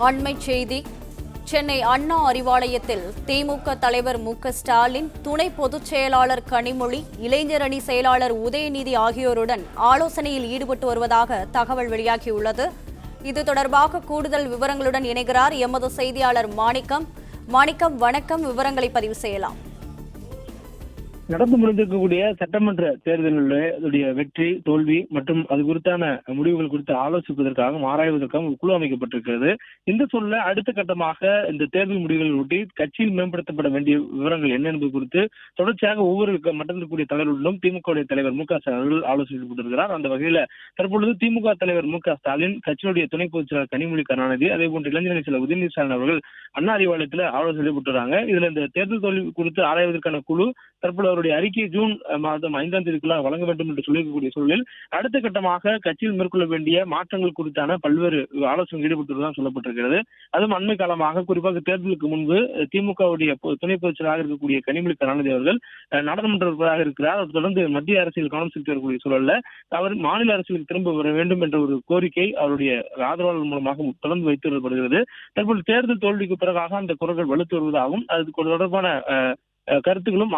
அண்மைச் செய்தி. சென்னை அண்ணா அறிவாலயத்தில் திமுக தலைவர் மு.க.ஸ்டாலின், துணை பொதுச் செயலாளர் கனிமொழி, இளைஞர் அணி செயலாளர் உதயநிதி ஆகியோருடன் ஆலோசனையில் ஈடுபட்டு வருவதாக தகவல் வெளியாகியுள்ளது. இது தொடர்பாக கூடுதல் விவரங்களுடன் இணைகிறார் எமது செய்தியாளர் மாணிக்கம். வணக்கம். விவரங்களை பதிவு செய்யலாம். நடந்து முடிந்திருக்கக்கூடிய சட்டமன்ற தேர்தலுடைய வெற்றி, தோல்வி மற்றும் அது குறித்தான முடிவுகள் குறித்து ஆலோசிப்பதற்காக ஆராய்வதற்காக ஒரு குழு அமைக்கப்பட்டிருக்கிறது. இந்த சூழலில் அடுத்த கட்டமாக இந்த தேர்தல் முடிவுகளை ஒட்டி கட்சியில் மேம்படுத்தப்பட வேண்டிய விவரங்கள் என்ன என்பது குறித்து தொடர்ச்சியாக ஒவ்வொரு மட்டத்திற்குரிய தலைவர்களுடன் திமுக தலைவர் மு.க.ஸ்டாலின் அவர்கள் ஆலோசிக்கப்பட்டிருக்கிறார். அந்த வகையில் தற்பொழுது திமுக தலைவர் மு.க.ஸ்டாலின், கட்சியினுடைய துணை பொதுச் செயலாளர் கனிமொழி கருணாநிதி, அதே போன்று இளைஞரணி செயலர் உதயநிதி ஸ்டாலின் அவர்கள் அண்ணா அறிவாலயத்தில் ஆலோசனை ஈடுபட்டுறாங்க. இதுல இந்த தேர்தல் தோல்வி குறித்து ஆராய்வதற்கான குழு தற்போது அவருடைய அறிக்கை ஜூன் மாதம் 5ஆம் தேதிக்குள்ளாக வழங்க வேண்டும் என்று சொல்லியிருக்கக்கூடிய சூழலில் அடுத்த கட்டமாக கட்சியில் மேற்கொள்ள வேண்டிய மாற்றங்கள் குறித்தான பல்வேறு ஆலோசனை ஈடுபட்டுள்ளதாக சொல்லப்பட்டிருக்கிறது. அதுவும் அண்மை காலமாக குறிப்பாக தேர்தலுக்கு முன்பு திமுகவுடைய துணை பொதுச் செயலாளராக இருக்கக்கூடிய கனிமொழி கருணாநிதி அவர்கள் நாடாளுமன்ற உறுப்பினராக இருக்கிறார். அவர் தொடர்ந்து மத்திய அரசியல் கவனம் செலுத்தி வரக்கூடிய சூழல்ல அவர் மாநில அரசுக்கு திரும்ப வர வேண்டும் என்ற ஒரு கோரிக்கை அவருடைய ஆதரவாளர்கள் மூலமாக தொடர்ந்து வைத்து வரப்படுகிறது. தற்போது தேர்தல் தோல்விக்கு பிறகாக அந்த குரல்கள் வலுத்து வருவதாகவும் அது தொடர்பான கருத்துக்களும்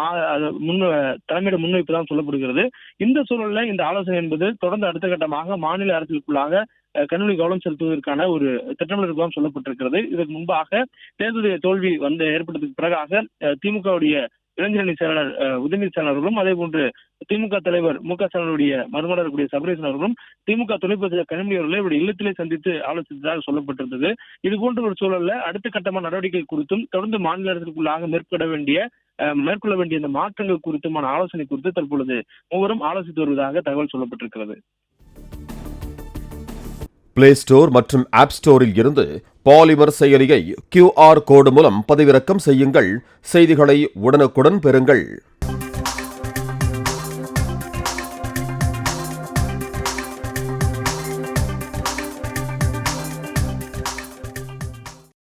தலைமையிடம் முன்வைப்பதாக சொல்லப்படுகிறது. இந்த சூழலில் இந்த ஆலோசனை என்பது தொடர்ந்து அடுத்த கட்டமாக மாநில அரசுக்குள்ளாக கனிமொழி கவனம் செலுத்துவதற்கான ஒரு திட்டமிடல் சொல்லப்பட்டிருக்கிறது. இதற்கு முன்பாக தேர்தல் தோல்வி ஏற்பட்டதுக்கு பிறகாக திமுகவுடைய இளைஞரணி செயலாளர் உதயநிதி ஸ்டாலின் அவர்களும், அதே போன்று திமுக தலைவர் மு.க.ஸ்டாலினுடைய மருமகனார் கூடிய சபரீசன் அவர்களும் திமுக துணை பொதுச் செயலாளர் கனிமொழி அவர்களை இவருடைய இல்லத்திலே சந்தித்து ஆலோசித்ததாக சொல்லப்பட்டிருந்தது. இது போன்ற ஒரு சூழல்ல அடுத்த கட்டமான நடவடிக்கை குறித்தும் தொடர்ந்து மாநில அரசுக்குள்ளாக மேற்கொள்ள வேண்டிய இந்த மாற்றங்கள் குறித்துமான ஆலோசனை குறித்து தற்பொழுது மூவரும் ஆலோசித்து வருவதாக தகவல் சொல்லப்பட்டிருக்கிறது. பிளே ஸ்டோர் மற்றும் ஆப் ஸ்டோரில் இருந்து பாலிமர் செயலியை QR கோடு மூலம் பதிவிறக்கம் செய்யுங்கள். செய்திகளை உடனுக்குடன் பெறுங்கள்.